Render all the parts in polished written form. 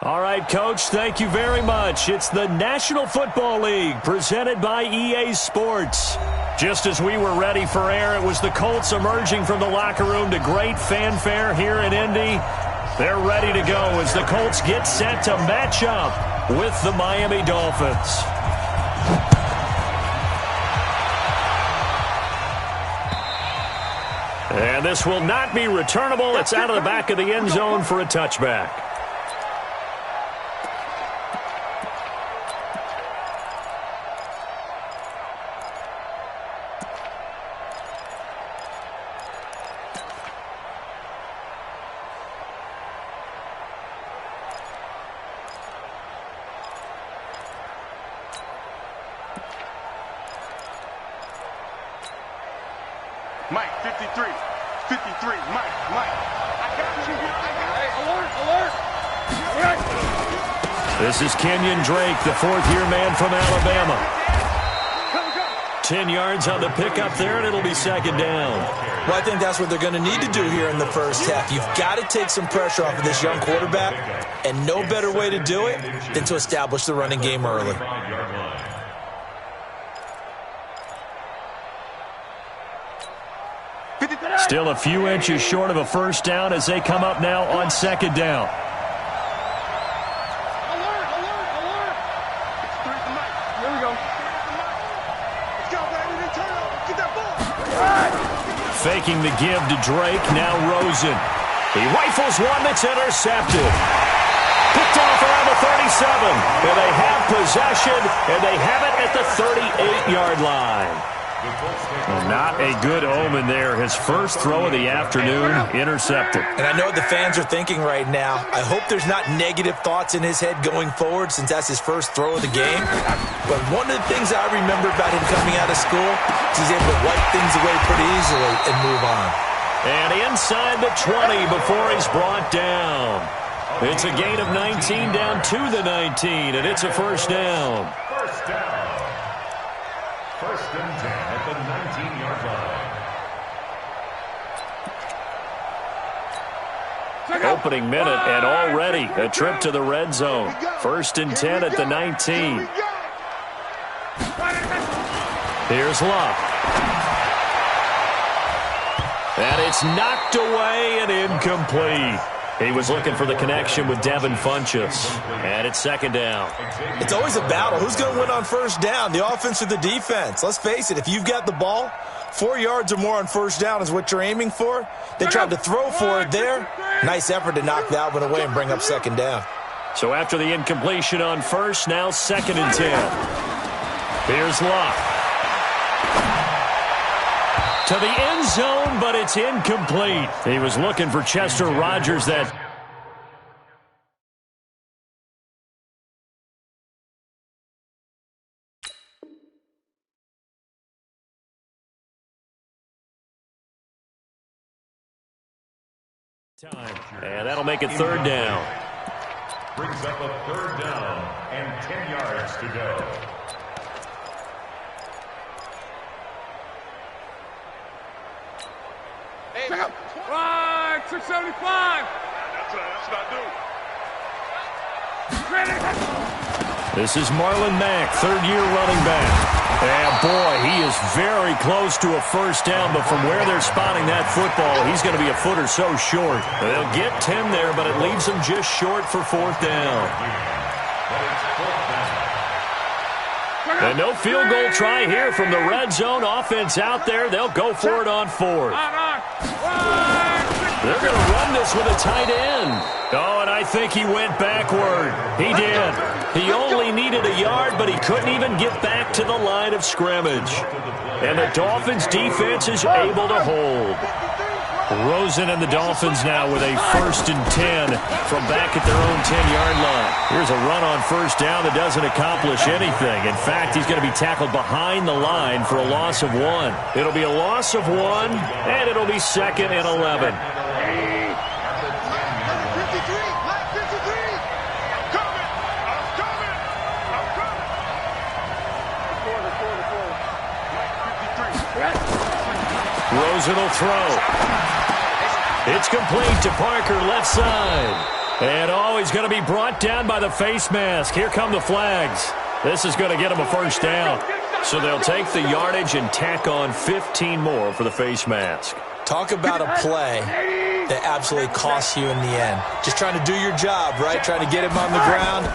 All right, Coach, thank you very much. It's the National Football League presented by EA Sports. Just as we were ready for air, it was the Colts emerging from the locker room to great fanfare here in Indy. They're ready to go as the Colts get set to match up with the Miami Dolphins. And this will not be returnable. It's out of the back of the end zone for a touchback. Mike, 53, Mike. I got you. Alert. This is Kenyon Drake, the fourth-year man from Alabama. 10 yards on the pickup there, and it'll be second down. Well, I think that's what they're going to need to do here in the first half. You've got to take some pressure off of this young quarterback, and no better way to do it than to establish the running game early. Still a few inches short of a first down as they come up now on second down. Alert. It's three to Mike. Here we go. Let's go, baby. Turn over. Get that ball. Faking the give to Drake, now Rosen. He rifles one that's intercepted. Picked off around the 37. And they have possession, and they have it at the 38-yard line. Well, not a good omen there. His first throw of the afternoon, intercepted. And I know what the fans are thinking right now. I hope there's not negative thoughts in his head going forward since that's his first throw of the game. But one of the things I remember about him coming out of school is he's able to wipe things away pretty easily and move on. And inside the 20 before he's brought down. It's a gain of 19 down to the 19, and it's a first down. First down. First and 10 at the 19-yard line. Opening minute, and already a trip to the red zone. First and 10 at the 19. Here's Luck. And it's knocked away and incomplete. He was looking for the connection with Devin Funchess. And it's second down. It's always a battle. Who's going to win on first down, the offense or the defense? Let's face it, if you've got the ball, 4 yards or more on first down is what you're aiming for. They tried to throw for it there. Nice effort to knock that one away and bring up second down. So after the incompletion on first, now second and 10. Here's Luck. To the end zone, but it's incomplete. He was looking for Chester Rogers that... time. And that'll make it third down. Brings up a third down and 10 yards to go. Check out. Right, 675. That's what I do. This is Marlon Mack, third-year running back. And, boy, he is very close to a first down, but from where they're spotting that football, he's going to be a foot or so short. They'll get 10 there, but it leaves them just short for fourth down. And no field goal try here from the red zone. Offense out there. They'll go for it on fourth. They're going to run this with a tight end. Oh, and I think he went backward. He did. He only needed a yard, but he couldn't even get back to the line of scrimmage. And the Dolphins' defense is able to hold. Rosen and the Dolphins now with a first and 10 from back at their own 10-yard line. Here's a run on first down that doesn't accomplish anything. In fact, he's going to be tackled behind the line for a loss of 1. It'll be a loss of 1, and it'll be second and 11. Rosen will throw. It's complete to Parker, left side. And oh, he's going to be brought down by the face mask. Here come the flags. This is going to get him a first down. So they'll take the yardage and tack on 15 more for the face mask. Talk about a play that absolutely costs you in the end. Just trying to do your job, right? Trying to get him on the ground.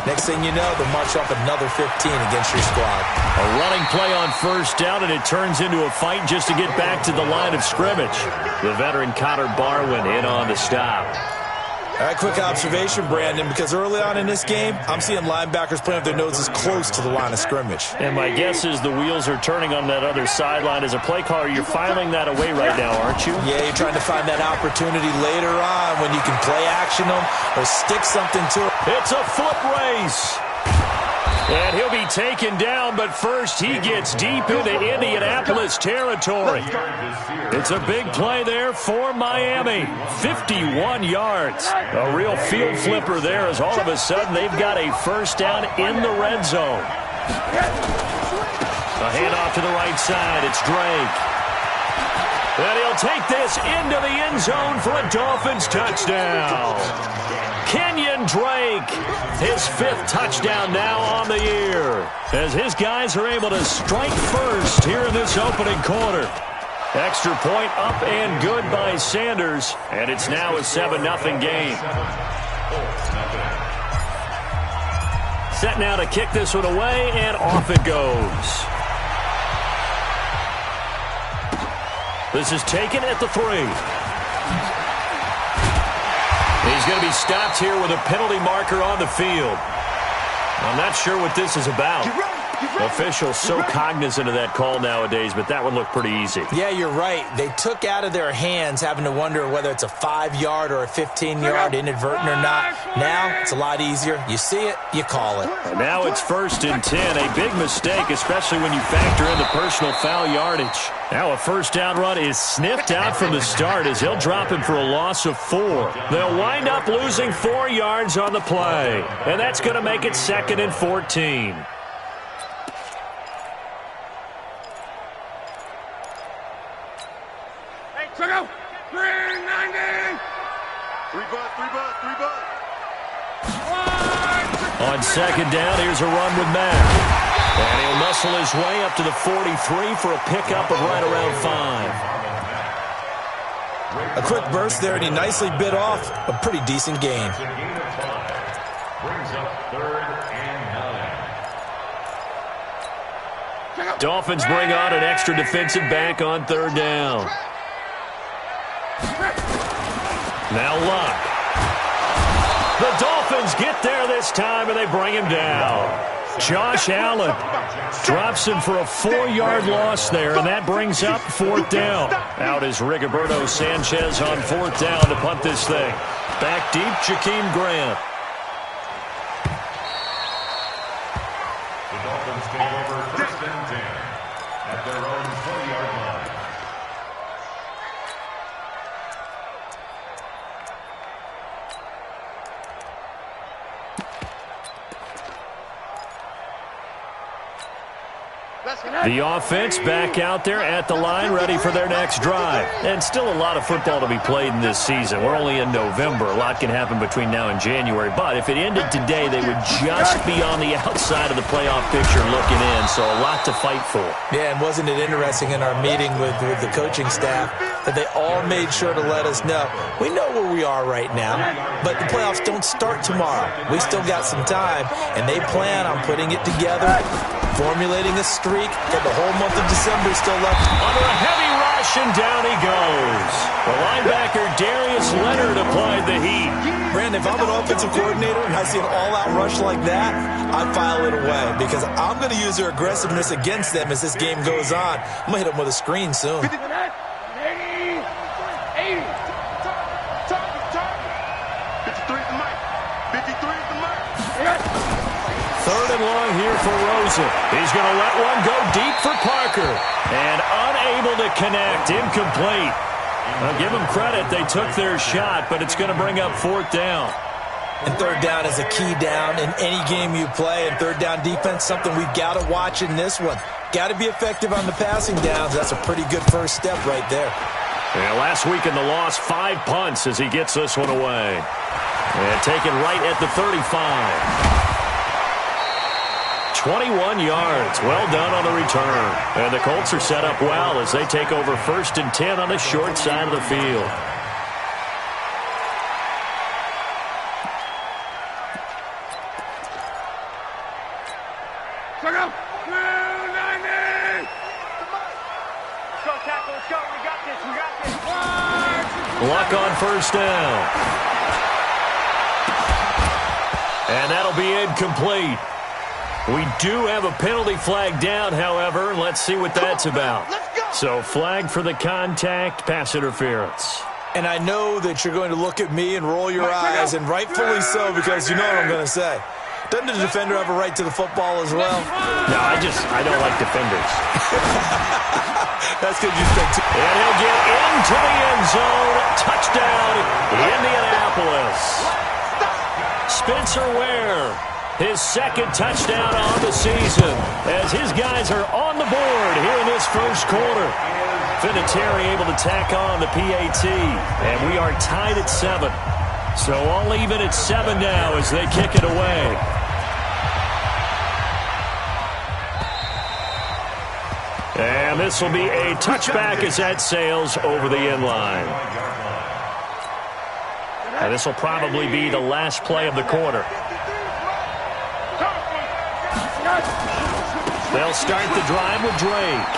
Next thing you know, they'll march off another 15 against your squad. A running play on first down, and it turns into a fight just to get back to the line of scrimmage. The veteran Connor Barwin in on the stop. All right, quick observation, Brandon, because early on in this game, I'm seeing linebackers playing with their noses close to the line of scrimmage. And my guess is the wheels are turning on that other sideline. As a play caller, you're filing that away right now, aren't you? Yeah, you're trying to find that opportunity later on when you can play action them or stick something to it. It's a foot race. And he'll be taken down, but first he gets deep into Indianapolis territory. It's a big play there for Miami. 51 yards. A real field flipper there as all of a sudden they've got a first down in the red zone. A handoff to the right side. It's Drake. And he'll take this into the end zone for a Dolphins touchdown. Kenyon Drake, his 5th touchdown now on the year, as his guys are able to strike first here in this opening quarter. Extra point up and good by Sanders, and it's now a 7-0 game. Set now to kick this one away, and off it goes. This is taken at the 3. He's going to be stopped here with a penalty marker on the field. I'm not sure what this is about. Officials so cognizant of that call nowadays, but that one looked pretty easy. Yeah, you're right. They took out of their hands having to wonder whether it's a 5-yard or a 15-yard, inadvertent or not. Now, it's a lot easier. You see it, you call it. And now it's 1st and 10. A big mistake, especially when you factor in the personal foul yardage. Now a first down run is sniffed out from the start as he'll drop him for a loss of 4. They'll wind up losing 4 yards on the play. And that's going to make it 2nd and 14. Check out. 390. 3 bud. On 2nd down, here's a run with Mack. And he'll muscle his way up to the 43 for a pickup of right around 5. A quick burst there, and he nicely bit off a pretty decent gain. Brings up 3rd and 9. Dolphins bring on an extra defensive back on 3rd down. Now Luck. The Dolphins get there this time, and they bring him down. Josh Allen drops him for a 4-yard loss there, and that brings up 4th down. Out is Rigoberto Sanchez on 4th down to punt this thing. Back deep, Jakeem Grant. The Dolphins take over 1st and 10 at their own 20-yard line. The offense back out there at the line, ready for their next drive. And still a lot of football to be played in this season. We're only in November. A lot can happen between now and January. But if it ended today, they would just be on the outside of the playoff picture looking in. So a lot to fight for. Yeah, and wasn't it interesting in our meeting with the coaching staff that they all made sure to let us know, we know where we are right now, but the playoffs don't start tomorrow. We still got some time, and they plan on putting it together, formulating a streak, but the whole month of December is still left. Under a heavy rush, and down he goes. The linebacker, Darius Leonard, applied the heat. Brandon, if I'm an offensive coordinator and I see an all-out rush like that, I file it away because I'm going to use their aggressiveness against them as this game goes on. I'm going to hit them with a screen soon. 3rd and long here for Rosen. He's going to let one go deep for Parker. And unable to connect. Incomplete. I'll give them credit. They took their shot, but it's going to bring up 4th down. And 3rd down is a key down in any game you play. And 3rd down defense, something we've got to watch in this one. Got to be effective on the passing downs. That's a pretty good first step right there. Yeah, last week in the loss, 5 punts as he gets this one away. And taken right at the 35. 21 yards. Well done on the return. And the Colts are set up well as they take over 1st and 10 on the short side of the field. Luck on 1st down. And that'll be incomplete. We do have a penalty flag down, however. Let's see what that's about. So flag for the contact, pass interference. And I know that you're going to look at me and roll your eyes, and rightfully so, because you know what I'm going to say. Doesn't the defender have a right to the football as well? No, I don't like defenders. That's because you think too. And he'll get into the end zone. Touchdown, Indianapolis. Spencer Ware, his 2nd touchdown on the season, as his guys are on the board here in this 1st quarter. Vinatieri able to tack on the PAT, and we are tied at 7. So all even at 7 now as they kick it away. And this will be a touchback as that sails over the end line. And this will probably be the last play of the quarter. They'll start the drive with Drake.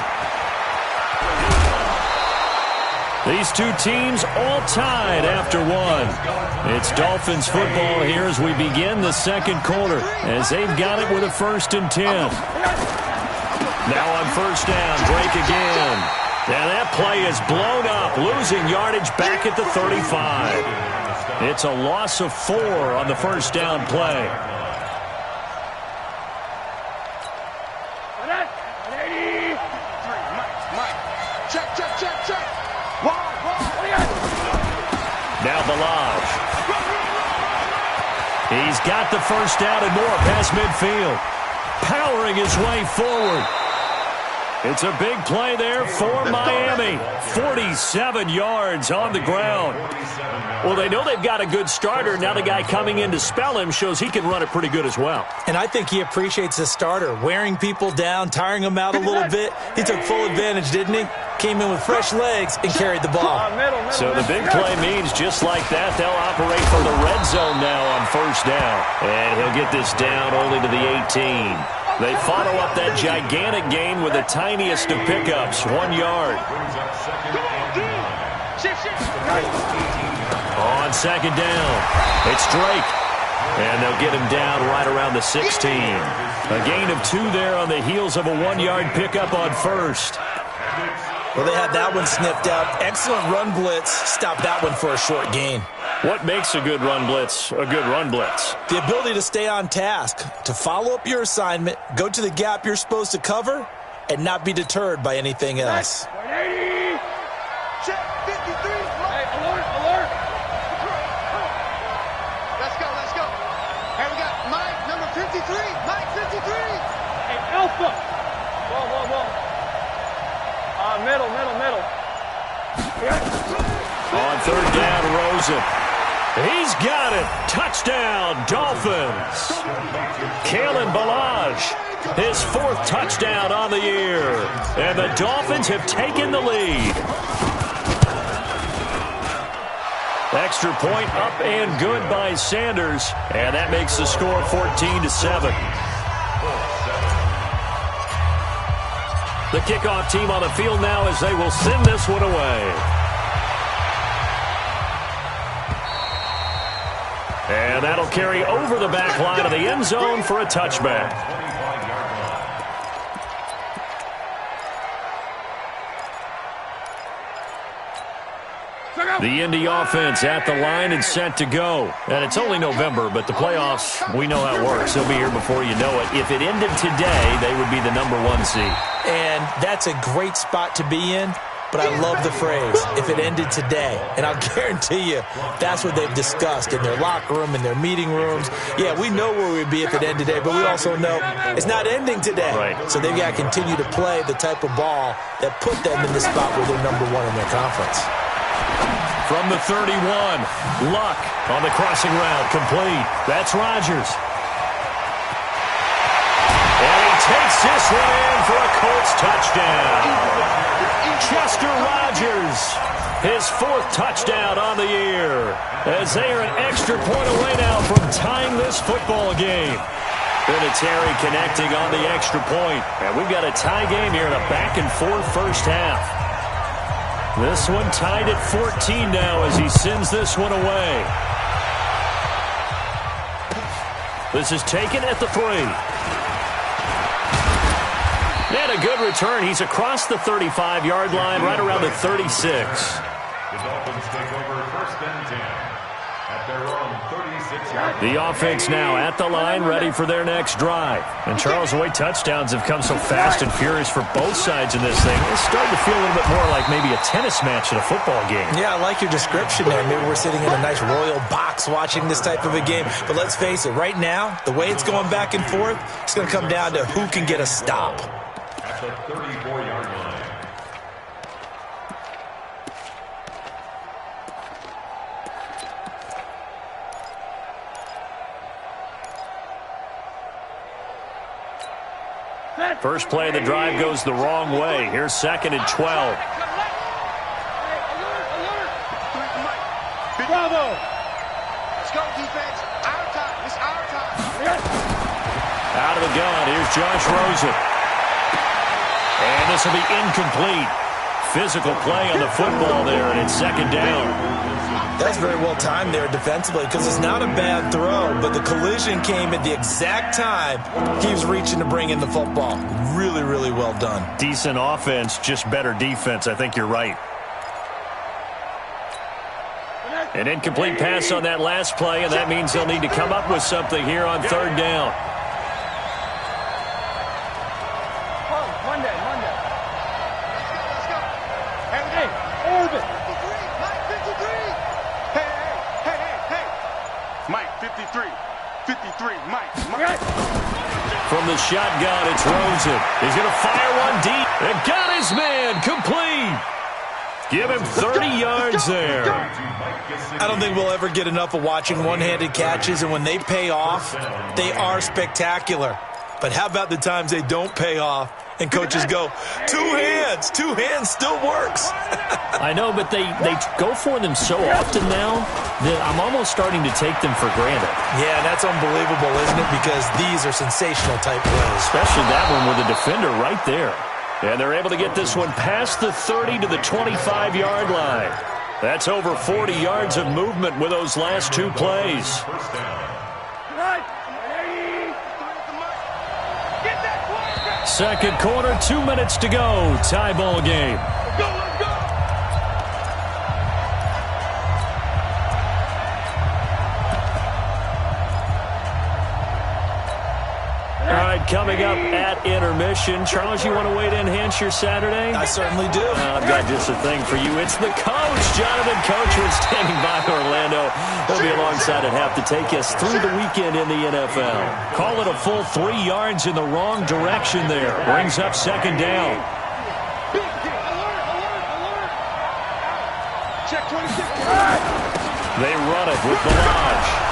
These two teams all tied after 1. It's Dolphins football here as we begin the 2nd quarter, as they've got it with a 1st and 10. Now on 1st down, Drake again. And that play is blown up, losing yardage back at the 35. It's a loss of 4 on the 1st down play. Now Balaj. He's got the 1st down and more past midfield. Powering his way forward. It's a big play there for Miami. 47 yards on the ground. Well, they know they've got a good starter. Now the guy coming in to spell him shows he can run it pretty good as well. And I think he appreciates the starter, wearing people down, tiring them out a little bit. He took full advantage, didn't he? Came in with fresh legs and carried the ball. So the big play means just like that, they'll operate from the red zone now on 1st down. And he'll get this down only to the 18. They follow up that gigantic gain with the tiniest of pickups, 1 yard. On 2nd down, it's Drake. And they'll get him down right around the 16. A gain of 2 there on the heels of a 1-yard pickup on 1st. Well, they had that one sniffed out. Excellent run blitz. Stop that one for a short gain. What makes a good run blitz a good run blitz? The ability to stay on task, to follow up your assignment, go to the gap you're supposed to cover, and not be deterred by anything else. 180. Check 53. Hey, alert. Let's go. Hey, we got Mike, number 53. Mike, 53. Hey, Alpha. Whoa. Middle. On 3rd down, Rosen. He's got it. Touchdown, Dolphins. Kalen Balaj, his 4th touchdown on the year. And the Dolphins have taken the lead. Extra point up and good by Sanders. And that makes the score 14-7. The kickoff team on the field now as they will send this one away. And that'll carry over the back line of the end zone for a touchback. The Indy offense at the line and set to go. And it's only November, but the playoffs, we know how it works. They'll be here before you know it. If it ended today, they would be the number 1 seed. And that's a great spot to be in, but I love the phrase, if it ended today. And I'll guarantee you, that's what they've discussed in their locker room, in their meeting rooms. Yeah, we know where we'd be if it ended today, but we also know it's not ending today. Right. So they've got to continue to play the type of ball that put them in the spot where they're number 1 in their conference. From the 31, Luck On the crossing route, complete. That's Rodgers. And he takes this one in for a Colts touchdown. Chester Rodgers, his 4th touchdown on the year, as they are an extra point away now from tying this football game. Vinatieri connecting on the extra point. And we've got a tie game here in a back-and-forth first half. This one tied at 14 now as he sends this one away. This is taken at the 3. And a good return. He's across the 35-yard line, right around the 36. The Dolphins take over 1st and 10 at their own 36-yard line. The offense now at the line, ready for their next drive. And Charles, the way touchdowns have come so fast and furious for both sides in this thing, it's starting to feel a little bit more like maybe a tennis match in a football game. Yeah, I like your description there. Maybe we're sitting in a nice royal box watching this type of a game. But let's face it, right now, the way it's going back and forth, it's going to come down to who can get a stop. At the 34-yard line. First play of the drive goes the wrong way. Here's 2nd and 12. Bravo! Let's go, defense. Our time. It's our time. Out of the gun. Here's Josh Rosen. And this will be incomplete. Physical play on the football there, and it's 2nd down. That's very well timed there defensively because it's not a bad throw, but the collision came at the exact time he was reaching to bring in the football. Really, really well done. Decent offense, just better defense. I think you're right. An incomplete pass on that last play, and that means they'll need to come up with something here on 3rd down. Monday. Let's go. Hey, Orbit. 53, Mike 53. Hey. Mike 53. 53, Mike. From the shotgun, it's Rosen. He's going to fire one deep. And got his man complete. Give him 30 yards there. I don't think we'll ever get enough of watching one-handed catches, and when they pay off, they are spectacular. But how about the times they don't pay off and coaches go, two hands still works. I know, but they go for them so often now that I'm almost starting to take them for granted. Yeah, that's unbelievable, isn't it? Because these are sensational type plays. Especially that one with the defender right there. And they're able to get this one past the 30 to the 25-yard line. That's over 40 yards of movement with those last 2 plays. First down. Second quarter, 2 minutes to go. Tie ball game. Let's go. All right, coming up at intermission. Charles, you want a way to enhance your Saturday? I certainly do. I've got just a thing for you. It's the coach, Jonathan Coachman, standing by Orlando. He'll be alongside at half to take us through the weekend in the NFL. Call it a full 3 yards in the wrong direction there. Brings up 2nd down. Alert. Check 26. They run it with Balaj.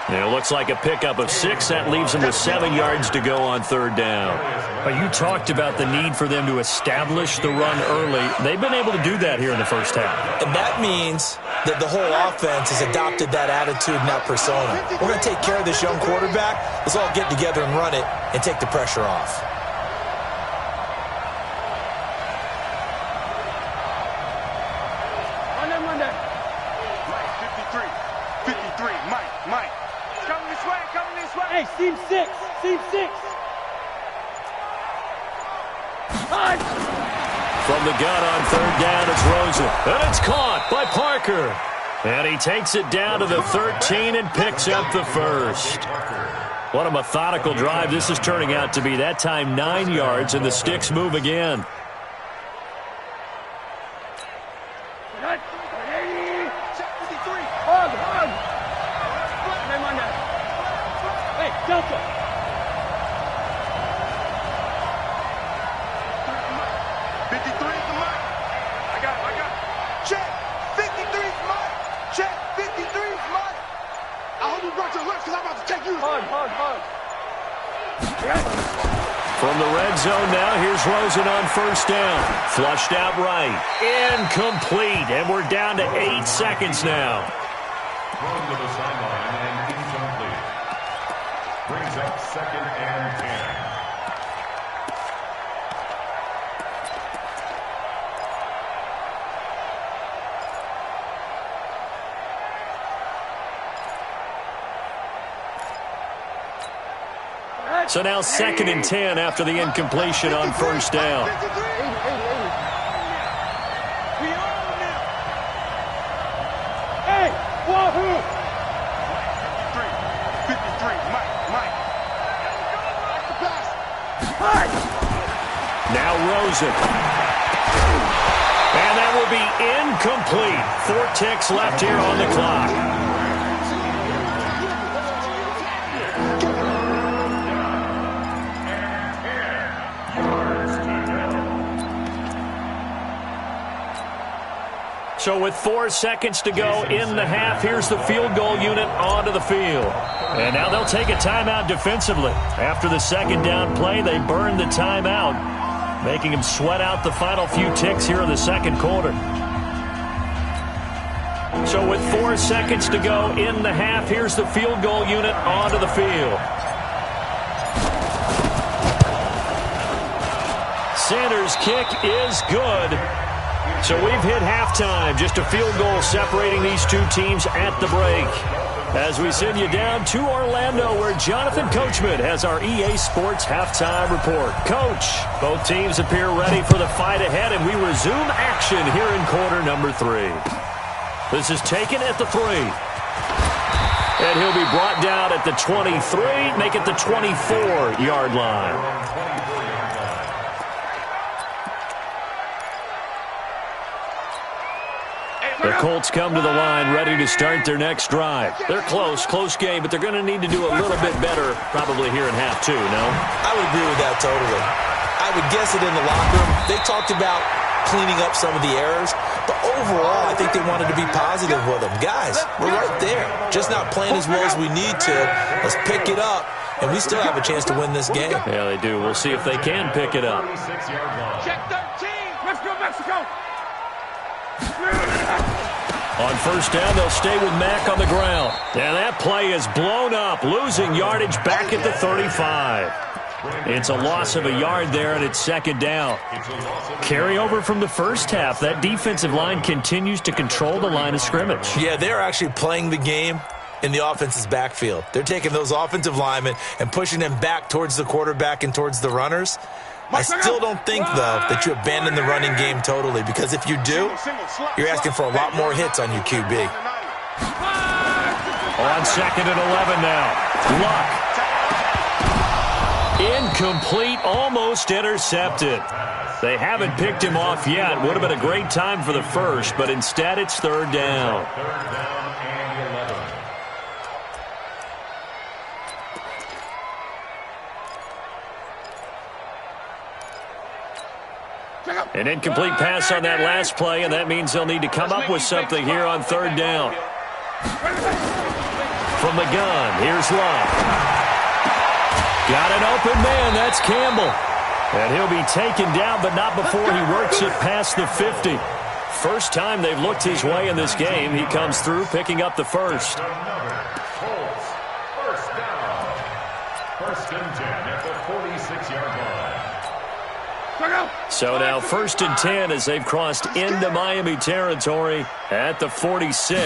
It looks like a pickup of 6. That leaves them with 7 yards to go on 3rd down. But you talked about the need for them to establish the run early. They've been able to do that here in the first half. And that means that the whole offense has adopted that attitude and that persona. We're going to take care of this young quarterback. Let's all get together and run it and take the pressure off. Monday. Mike 53, Mike. Coming this way. Hey, seam 6. From the gun on 3rd down, it's Rosen. And it's caught by Parker. And he takes it down to the 13 and picks up the first. What a methodical drive this is turning out to be. That time 9 yards, and the sticks move again. Delta. Check. 53 is Mike. Check. Hard. From the red zone now, here's Rosen on first down. Flushed out right. Incomplete. And we're down to 8 seconds now. Thrown to the sideline and incomplete. Brings up 2nd and 10. So now 2nd and 10 after the incompletion on first down. Hey, Wahoo! 53, Mike. Now Rosen. And that will be incomplete. 4 ticks left here on the clock. So with 4 seconds to go in the half, here's the field goal unit onto the field. And now they'll take a timeout defensively. After the 2nd down play, they burn the timeout, making them sweat out the final few ticks here in the 2nd quarter. So with 4 seconds to go in the half, here's the field goal unit onto the field. Sanders' kick is good. So we've hit halftime. Just a field goal separating these two teams at the break. As we send you down to Orlando, where Jonathan Coachman has our EA Sports halftime report. Coach, both teams appear ready for the fight ahead, and we resume action here in quarter number 3. This is taken at the 3. And he'll be brought down at the 23, make it the 24-yard line. The Colts come to the line ready to start their next drive. They're close game, but they're going to need to do a little bit better probably here in half 2, no? I would agree with that totally. I would guess it in the locker room. They talked about cleaning up some of the errors, but overall, I think they wanted to be positive with them. Guys, we're right there. Just not playing as well as we need to. Let's pick it up, and we still have a chance to win this game. Yeah, they do. We'll see if they can pick it up. Check 13. Let's go, Mexico. On first down, they'll stay with Mack on the ground. And that play is blown up, losing yardage back at the 35. It's a loss of a yard there, and it's 2nd down. Carry over from the first half. That defensive line continues to control the line of scrimmage. Yeah, they're actually playing the game in the offense's backfield. They're taking those offensive linemen and pushing them back towards the quarterback and towards the runners. I still don't think, though, that you abandon the running game totally, because if you do, you're asking for a lot more hits on your QB. On 2nd and 11 now. Luck. Incomplete, almost intercepted. They haven't picked him off yet. Would have been a great time for the first, but instead it's 3rd down. 3rd down and 11. An incomplete pass on that last play, and that means they'll need to come up with something here on 3rd down. From the gun, here's Love. Got an open man, that's Campbell. And he'll be taken down, but not before he works it past the 50. First time they've looked his way in this game. He comes through, picking up the first. Colts, first down. 1st and 10 at the 46-yard line. So now 1st and 10 as they've crossed into Miami territory at the 46.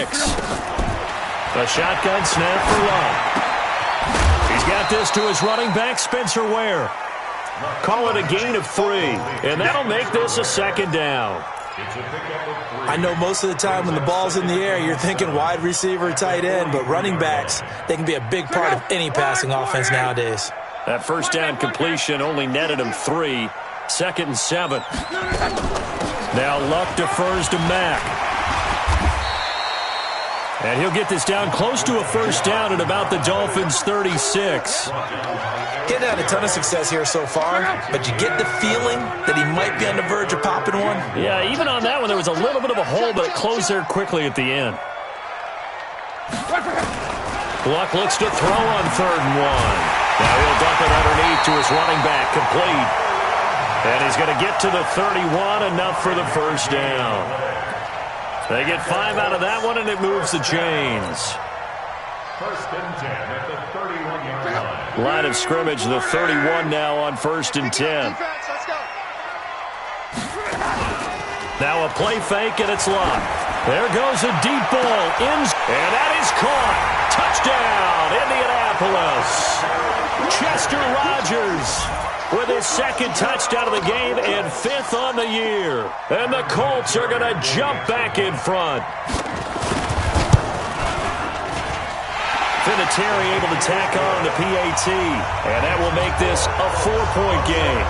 A shotgun snap for Love. He's got this to his running back, Spencer Ware. Call it a gain of 3, and that'll make this a 2nd down. I know most of the time when the ball's in the air, you're thinking wide receiver, tight end, but running backs, they can be a big part of any passing offense nowadays. That first down completion only netted him 3. 2nd and 7. Now Luck defers to Mack. And he'll get this down close to a first down at about the Dolphins' 36. He's had a ton of success here so far, but you get the feeling that he might be on the verge of popping one. Yeah, even on that one, there was a little bit of a hole, but it closed there quickly at the end. Luck looks to throw on 3rd and 1. Now he'll dump it underneath to his running back, complete. And he's going to get to the 31, enough for the first down. They get 5 out of that one, and it moves the chains. 1st and 10 at the 31-yard line. Line of scrimmage, the 31 now on 1st and 10. Now a play fake, and it's Luck. There goes a deep ball. And that is caught. Touchdown, Indianapolis. Chester Rogers with his 2nd touchdown of the game and 5th on the year. And the Colts are going to jump back in front. Vinatieri able to tack on the PAT. And that will make this a 4-point game.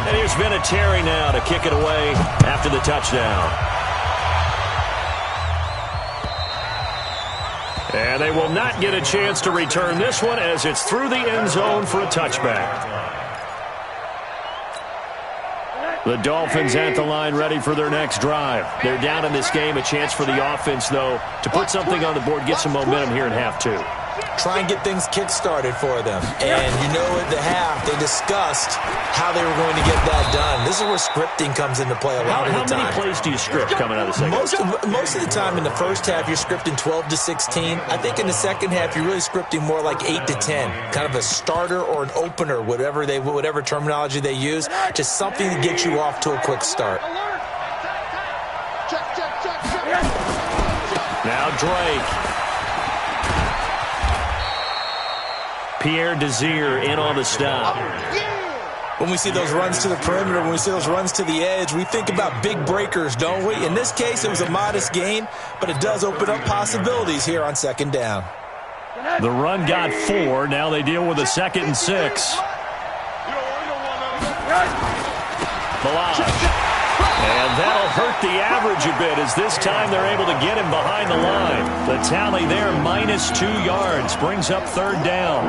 And here's Vinatieri now to kick it away after the touchdown. And they will not get a chance to return this one as it's through the end zone for a touchback. The Dolphins at the line ready for their next drive. They're down in this game. A chance for the offense, though, to put something on the board, get some momentum here in half 2. Try and get things kick-started for them. And you know at the half, they discussed how they were going to get that done. This is where scripting comes into play a lot of the time. How many plays do you script coming out of the second? Most of the time in the first half, you're scripting 12 to 16. I think in the second half, you're really scripting more like 8 to 10. Kind of a starter or an opener, whatever terminology they use. Just something to get you off to a quick start. Now Drake. Pierre Desir in on the stop. When we see those runs to the perimeter, when we see those runs to the edge, we think about big breakers, don't we? In this case, it was a modest gain, but it does open up possibilities here on 2nd down. The run got 4. Now they deal with a 2nd and 6. Balazs. And that'll hurt the average a bit as this time they're able to get him behind the line. The tally there, -2 yards, brings up 3rd down.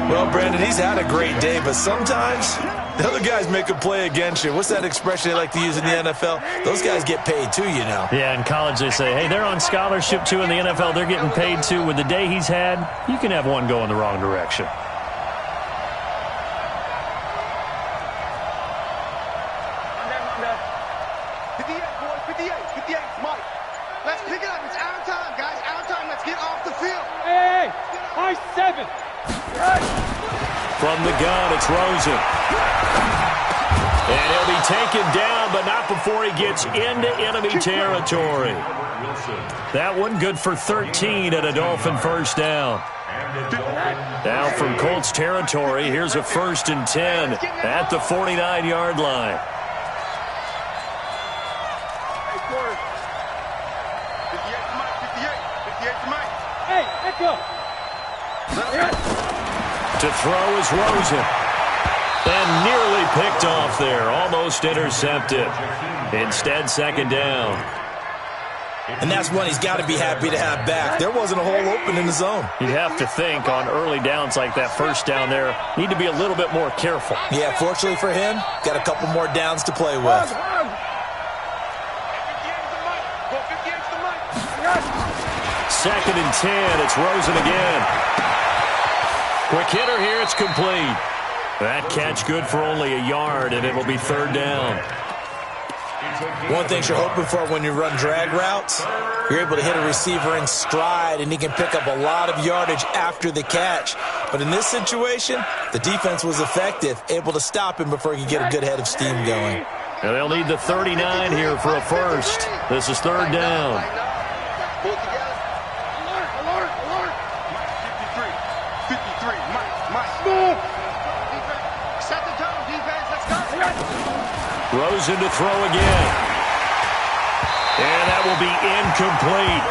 Well, Brandon, he's had a great day, but sometimes the other guys make a play against you. What's that expression they like to use in the NFL? Those guys get paid too, you know. Yeah, in college they say, hey, they're on scholarship too. In the NFL, they're getting paid too. With the day he's had, you can have one go in the wrong direction. From the gun, it's Rosen. And he'll be taken down, but not before he gets into enemy territory. That one good for 13 and a Dolphin 1st down. Now from Colts territory, here's a 1st and 10 at the 49-yard line. To throw is Rosen. And nearly picked off there. Almost intercepted. Instead, 2nd down. And that's one he's got to be happy to have back. There wasn't a hole open in the zone. You'd have to think on early downs like that 1st down there, need to be a little bit more careful. Yeah, fortunately for him, got a couple more downs to play with. 2nd and 10. It's Rosen again. Quick hitter here. It's complete. That catch good for only a yard, and it'll be 3rd down. One thing you're hoping for when you run drag routes, you're able to hit a receiver in stride, and he can pick up a lot of yardage after the catch. But in this situation, the defense was effective, able to stop him before he could get a good head of steam going. And they'll need the 39 here for a 1st. This is 3rd down. Rosen to throw again. And that will be incomplete.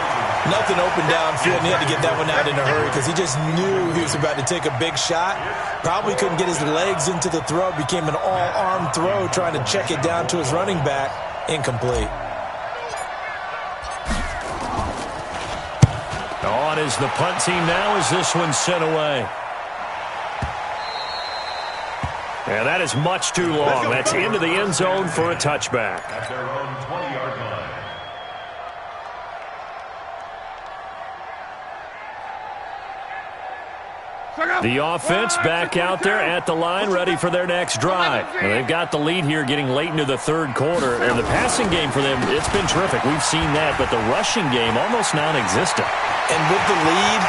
Nothing open downfield, and he had to get that one out in a hurry because he just knew he was about to take a big shot. Probably couldn't get his legs into the throw. Became an all-arm throw trying to check it down to his running back. Incomplete. On is the punt team now as this one's sent away. And that is much too long. That's into the end zone for a touchback. At their own 20-yard line. The offense back out there at the line, ready for their next drive. And they've got the lead here getting late into the third quarter. And the passing game for them, it's been terrific. We've seen that, but the rushing game almost non-existent. And with the lead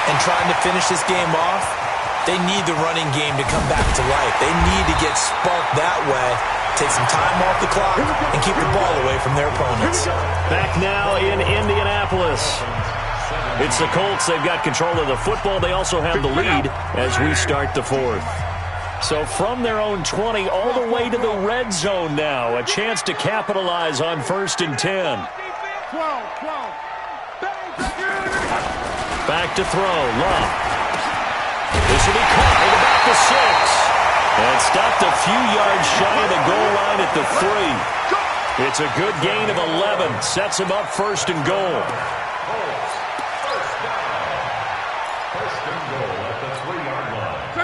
and trying to finish this game off, they need the running game to come back to life. They need to get sparked that way, take some time off the clock, and keep the ball away from their opponents. Back now in Indianapolis. It's the Colts. They've got control of the football. They also have the lead as we start the fourth. So from their own 20 all the way to the red zone now. A chance to capitalize on 1st and 10. Back to throw. Love. This will be caught at about the 6. And stopped a few yards shy of the goal line at the 3. It's a good gain of 11. Sets him up 1st and goal.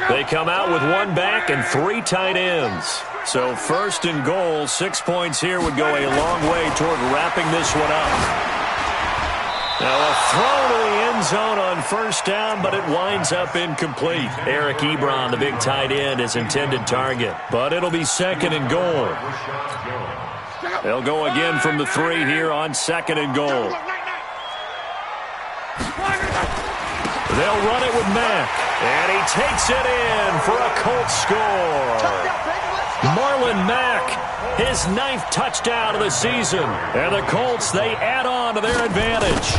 They come out with one back and 3 tight ends. So 1st and goal, 6 points here would go a long way toward wrapping this one up. Now a throw to the end zone on 1st down, but it winds up incomplete. Eric Ebron, the big tight end, is intended target. But it'll be 2nd and goal. They'll go again from the 3 here on 2nd and goal. They'll run it with Mack. And he takes it in for a Colts score. Marlon Mack, his 9th touchdown of the season. And the Colts, they add on to their advantage.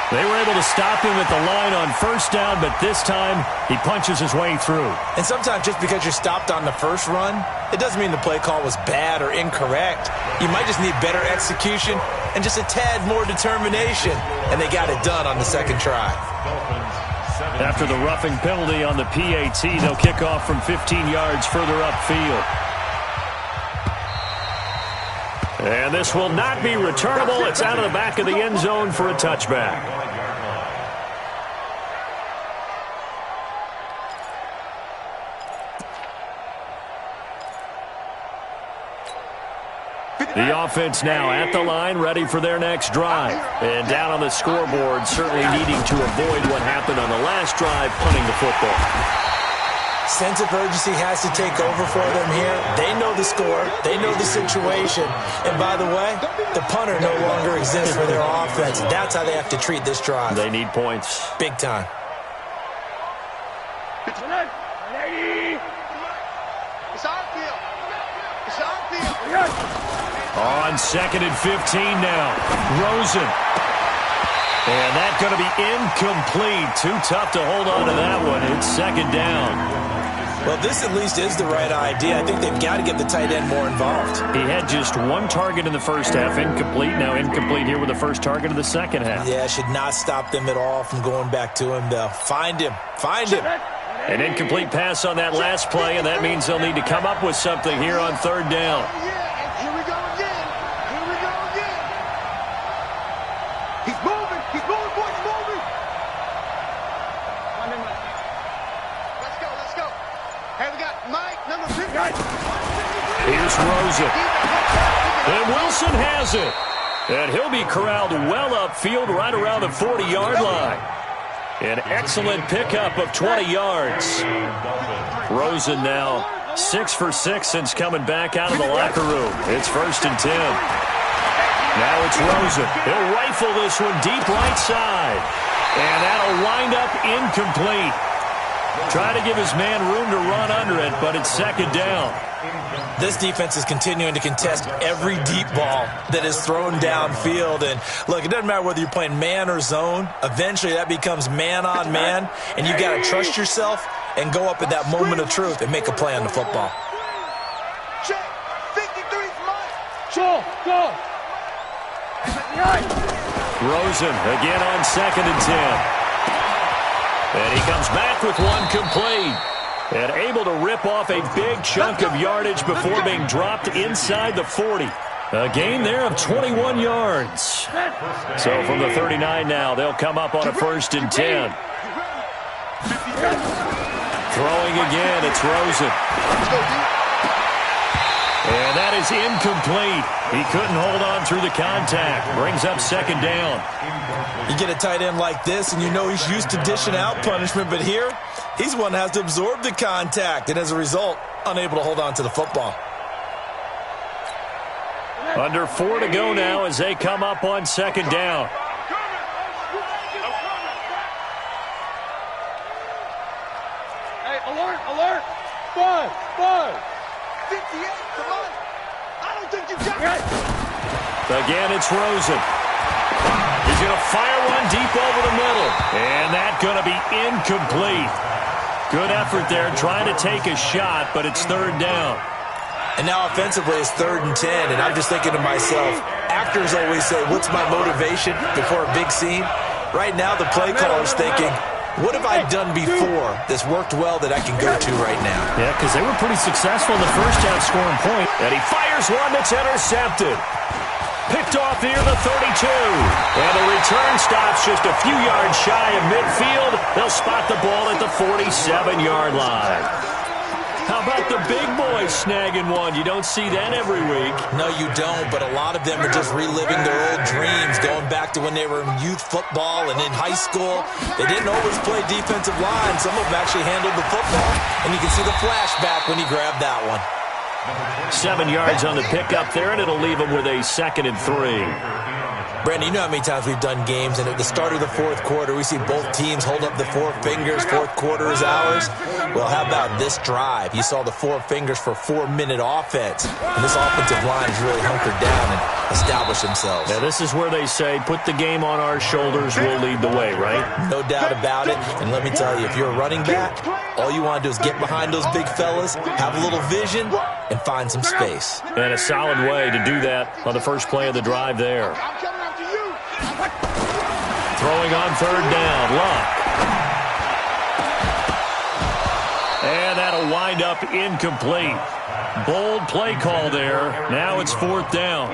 They were able to stop him at the line on 1st down, but this time he punches his way through. And sometimes just because you're stopped on the first run, it doesn't mean the play call was bad or incorrect. You might just need better execution and just a tad more determination. And they got it done on the 2nd try. After the roughing penalty on the PAT, they'll kick off from 15 yards further upfield. And this will not be returnable. It's out of the back of the end zone for a touchback. The offense now at the line, ready for their next drive. And down on the scoreboard, certainly needing to avoid what happened on the last drive, punting the football. Sense of urgency has to take over for them here. They know the score. They know the situation. And by the way, the punter no longer exists for their offense. That's how they have to treat this drive. They need points. Big time. It's on field. It's on field. On 2nd and 15 now. Rosen. And that's going to be incomplete. Too tough to hold on to that one. It's 2nd down. Well, this at least is the right idea. I think they've got to get the tight end more involved. He had just 1 target in the first half. Incomplete. Now incomplete here with the first target of the second half. Yeah, should not stop them at all from going back to him, though. Find him. Find him. An incomplete pass on that last play, and that means they'll need to come up with something here on 3rd down. Here's Rosen. And Wilson has it. And he'll be corralled well upfield right around the 40-yard line. An excellent pickup of 20 yards. Rosen now 6 for 6 since coming back out of the locker room. It's 1st and 10. Now it's Rosen. He'll rifle this one deep right side. And that'll wind up incomplete. Try to give his man room to run under it, but it's 2nd down. This defense is continuing to contest every deep ball that is thrown downfield. And look, it doesn't matter whether you're playing man or zone. Eventually that becomes man on man, and you got to trust yourself and go up at that moment of truth and make a play on the football. Rosen again on 2nd and 10. And he comes back with one complete. And able to rip off a big chunk of yardage before being dropped inside the 40. A gain there of 21 yards. So from the 39 now, they'll come up on a 1st and 10. Throwing again, it's Rosen. And that is incomplete. He couldn't hold on through the contact. Brings up second down. You get a tight end like this, and you know he's used to dishing out punishment, but here, he's one that has to absorb the contact, and as a result, unable to hold on to the football. Under 4 to go now as they come up on second down. Hey, alert! Buzz! 58, come on! I don't think you got it! Again, it's Rosen. He's going to fire one deep over the middle. And that's going to be incomplete. Good effort there trying to take a shot, but it's third down. And now offensively it's 3rd and 10, and I'm just thinking to myself, actors always say, what's my motivation before a big scene? Right now the play caller's thinking, what have I done before that's worked well that I can go to right now? Yeah, because they were pretty successful in the first half scoring point. And he fires one that's intercepted. Picked off near the 32. And the return stops just a few yards shy of midfield. They'll spot the ball at the 47-yard line. How about the big boys snagging one? You don't see that every week. No, you don't, but a lot of them are just reliving their old dreams, going back to when they were in youth football and in high school. They didn't always play defensive line. Some of them actually handled the football, and you can see the flashback when he grabbed that one. 7 yards on the pickup there, and it'll leave him with a 2nd and 3. Brandon, you know how many times we've done games, and at the start of the fourth quarter, we see both teams hold up the 4 fingers, fourth quarter is ours. Well, how about this drive? You saw the 4 fingers for 4-minute offense, and this offensive line has really hunkered down and established themselves. Now, this is where they say, put the game on our shoulders, we'll lead the way, right? No doubt about it, and let me tell you, if you're a running back, all you want to do is get behind those big fellas, have a little vision, and find some space. And a solid way to do that on the first play of the drive there. Throwing on third down, Luck. And that'll wind up incomplete. Bold play call there. Now it's 4th down.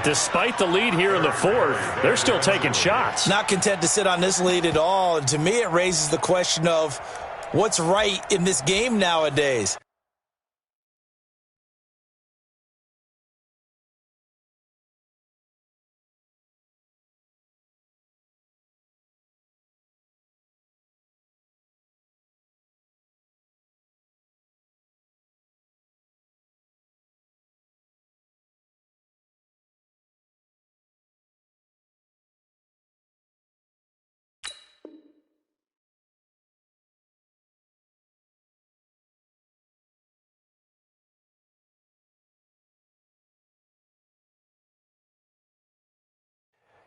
Despite the lead here in the 4th, they're still taking shots. Not content to sit on this lead at all, and to me it raises the question of what's right in this game nowadays.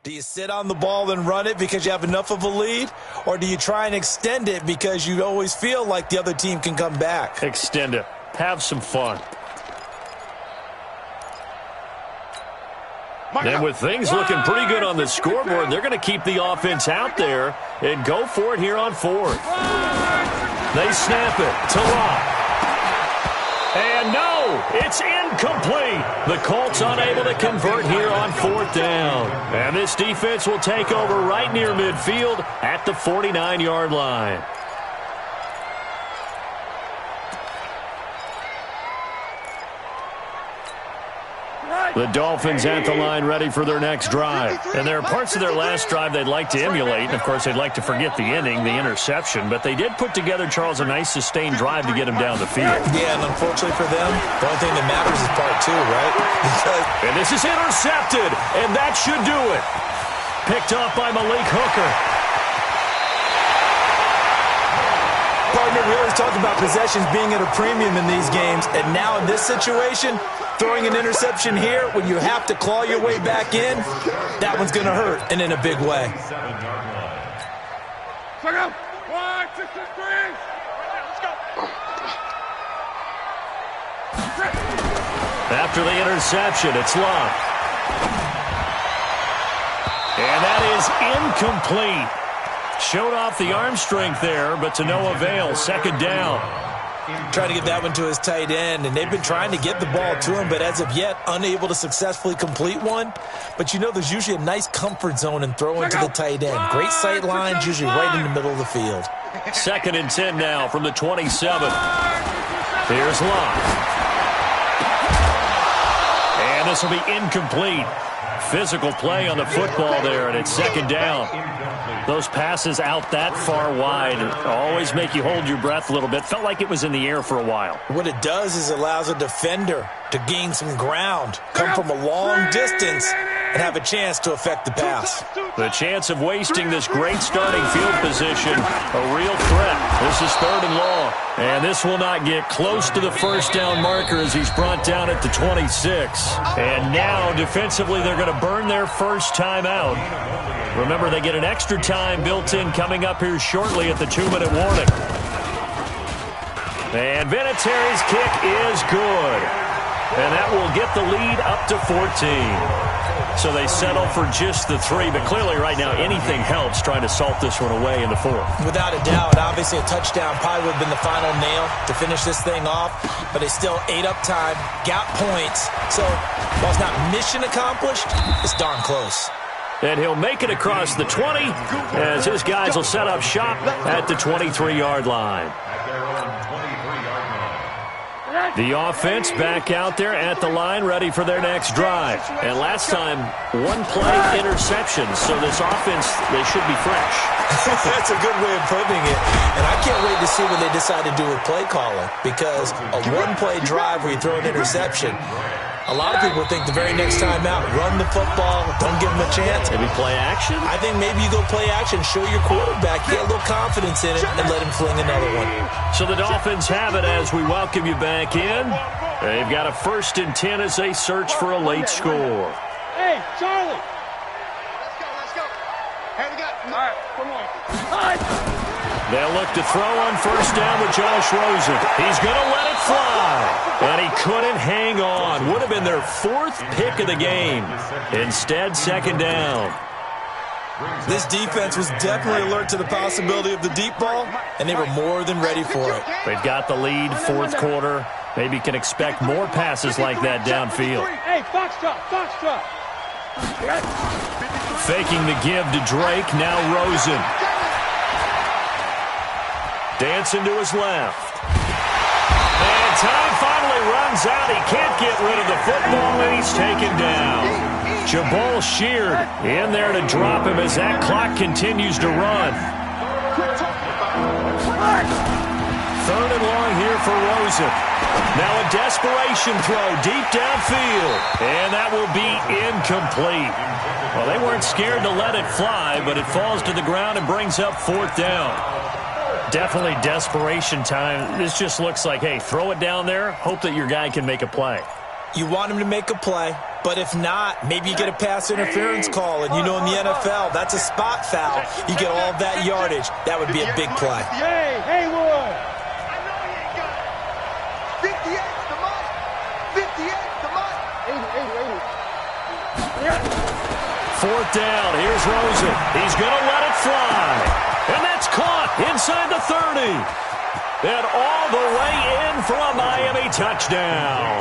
Do you sit on the ball and run it because you have enough of a lead? Or do you try and extend it because you always feel like the other team can come back? Extend it. Have some fun. And with things looking pretty good on the scoreboard, they're going to keep the offense out there and go for it here on 4th. They snap it to Locke. And no, it's incomplete. The Colts unable to convert here on 4th down. And this defense will take over right near midfield at the 49-yard line. The Dolphins at the line ready for their next drive. And there are parts of their last drive they'd like to emulate. And, of course, they'd like to forget the inning, the interception. But they did put together, Charles, a nice sustained drive to get him down the field. Yeah, and unfortunately for them, the only thing that matters is part 2, right? And this is intercepted, and that should do it. Picked off by Malik Hooker. Partner, we always talk about possessions being at a premium in these games, and now in this situation, throwing an interception here when you have to claw your way back in, that one's going to hurt, and in a big way. Check out. 1, 2, 3. Let's go. After the interception, it's Locke. And that is incomplete. Showed off the arm strength there, but to no avail. 2nd down. Trying to get that one to his tight end, and they've been trying to get the ball to him, but as of yet, unable to successfully complete one. But you know there's usually a nice comfort zone in throwing to the tight end. Great sight lines, usually right in the middle of the field. 2nd and 10 now from the 27. Here's Locke. this will be incomplete. Physical play on the football there, and it's second down. Those passes out that far wide always make you hold your breath a little bit. Felt like it was in the air for a while. What it does is allows a defender to gain some ground, come from a long distance, and have a chance to affect the pass. The chance of wasting this great starting field position, a real threat. This is 3rd and long. And this will not get close to the first down marker as he's brought down at the 26. And now, defensively, they're going to burn their first time out. Remember, they get an extra time built in coming up here shortly at the 2-minute warning. And Vinatieri's kick is good. And that will get the lead up to 14. So they settle for just the 3, but clearly right now anything helps trying to salt this one away in the 4th. Without a doubt, obviously a touchdown probably would have been the final nail to finish this thing off, but they still ate up time, got points. So while it's not mission accomplished, it's darn close. And he'll make it across the 20 as his guys will set up shop at the 23-yard line. The offense back out there at the line, ready for their next drive. And last time, 1-play interception, so this offense, they should be fresh. That's a good way of putting it. And I can't wait to see what they decide to do with play calling, because a 1-play drive where you throw an interception, a lot of people think the very next time out, run the football, don't give them a chance. Maybe play action? I think maybe you go play action, show your quarterback, get a little confidence in it, and let him fling another one. So the Dolphins have it as we welcome you back in. They've got a 1st and 10 as they search for a late score. Hey, Charlie! Let's go. Hey, we got... All right, come on. They'll look to throw on 1st down with Josh Rosen. He's going to let it fly. And he couldn't hang on. Would have been their 4th pick of the game. Instead, 2nd down. This defense was definitely alert to the possibility of the deep ball, and they were more than ready for it. They've got the lead, 4th quarter. Maybe can expect more passes like that downfield. Hey, Foxtrot. Faking the give to Drake, now Rosen. Dancing to his left. And time finally runs out. He can't get rid of the football, and he's taken down. Jabal Sheard in there to drop him as that clock continues to run. 3rd and long here for Rosen. Now a desperation throw deep downfield. And that will be incomplete. Well, they weren't scared to let it fly, but it falls to the ground and brings up 4th down. Definitely desperation time. This just looks like, hey, throw it down there, hope that your guy can make a play. You want him to make a play, but if not, maybe you get a pass interference call, and you know in the NFL, that's a spot foul. You get all of that yardage. That would be a big play. Hey, Haywood! I know he ain't got it. 58, come on. 58, come on. 80. 4th down, here's Rosen. He's going to let it fly. And that's caught inside the 30. And all the way in for a Miami touchdown.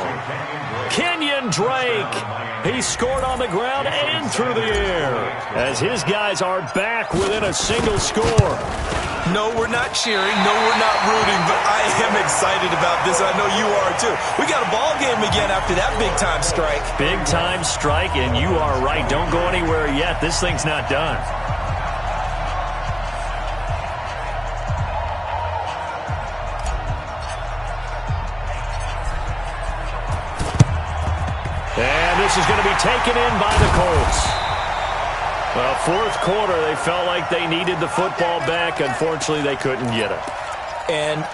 Kenyon Drake. He scored on the ground and through the air as his guys are back within a single score. No, we're not cheering. No, we're not rooting, but I am excited about this. I know you are, too. We got a ball game again after that big-time strike. Big-time strike, and you are right. Don't go anywhere yet. This thing's not done. And this is going to be taken in by the Colts. Well, 4th quarter, they felt like they needed the football back. Unfortunately, they couldn't get it. And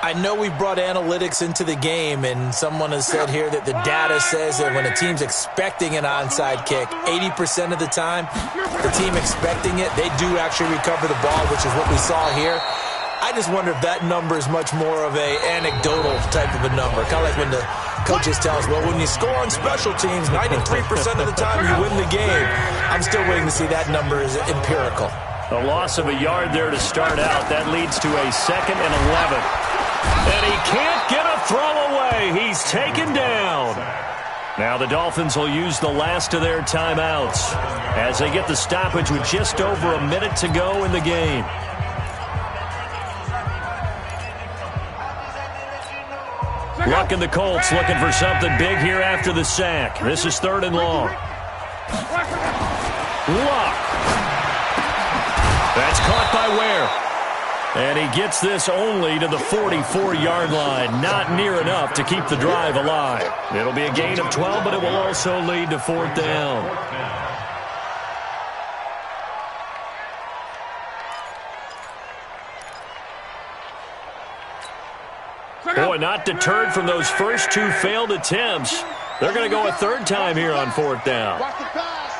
I know we brought analytics into the game, and someone has said here that the data says that when a team's expecting an onside kick, 80% of the time, the team expecting it, they do actually recover the ball, which is what we saw here. I just wonder if that number is much more of a anecdotal type of a number. Kind of like when the coaches tell us, well, when you score on special teams, 93% of the time you win the game. I'm still waiting to see that number is empirical. A loss of a yard there to start out. That leads to a 2nd and 11. And he can't get a throw away. He's taken down. Now the Dolphins will use the last of their timeouts as they get the stoppage with just over a minute to go in the game. Luck and the Colts looking for something big here after the sack. This is 3rd and long. Luck. That's caught by Ware. And he gets this only to the 44-yard line. Not near enough to keep the drive alive. It'll be a gain of 12, but it will also lead to 4th down. Boy, not deterred from those first 2 failed attempts. They're going to go a 3rd time here on 4th down. Watch the pass.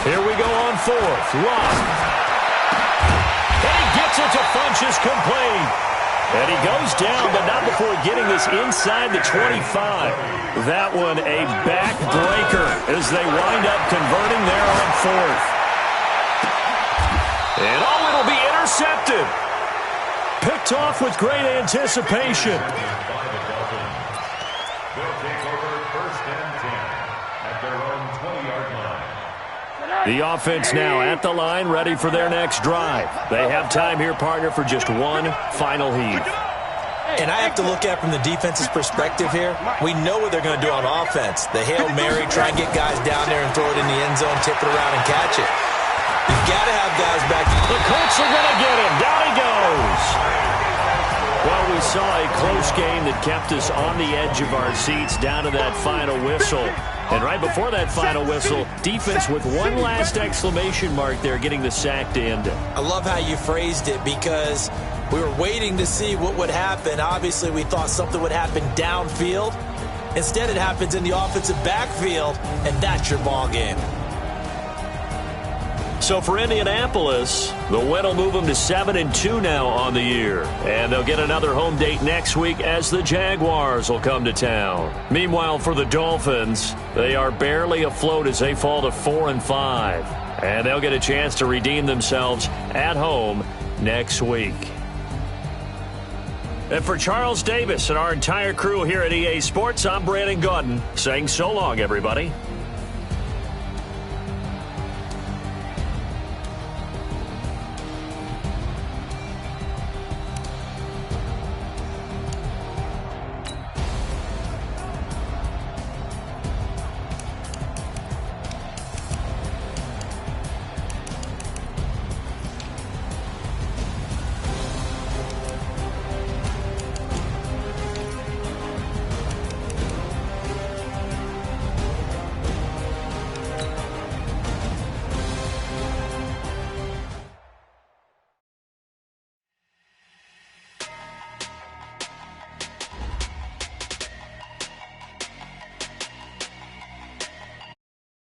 Here we go on 4th. Luck. And he gets it to Funchess complete. And he goes down, but not before getting this inside the 25. That one a backbreaker as they wind up converting there on 4th. And oh, it'll be intercepted. Picked off with great anticipation. They'll take over 1st and 10 at their own 20-yard line. The offense now at the line, ready for their next drive. They have time here, partner, for just one final heave. And I have to look at it from the defense's perspective here. We know what they're going to do on offense. The Hail Mary, try and get guys down there and throw it in the end zone, tip it around and catch it. You've got to have guys back. The Colts are going to get him. Down he goes. Well, we saw a close game that kept us on the edge of our seats down to that final whistle. And right before that final whistle, defense with one last exclamation mark there, getting the sack to end it. I love how you phrased it because we were waiting to see what would happen. Obviously, we thought something would happen downfield. Instead, it happens in the offensive backfield, and that's your ball game. So for Indianapolis, the win will move them to 7-2 now on the year. And they'll get another home date next week as the Jaguars will come to town. Meanwhile, for the Dolphins, they are barely afloat as they fall to 4-5. And they'll get a chance to redeem themselves at home next week. And for Charles Davis and our entire crew here at EA Sports, I'm Brandon Gaudin saying so long, everybody.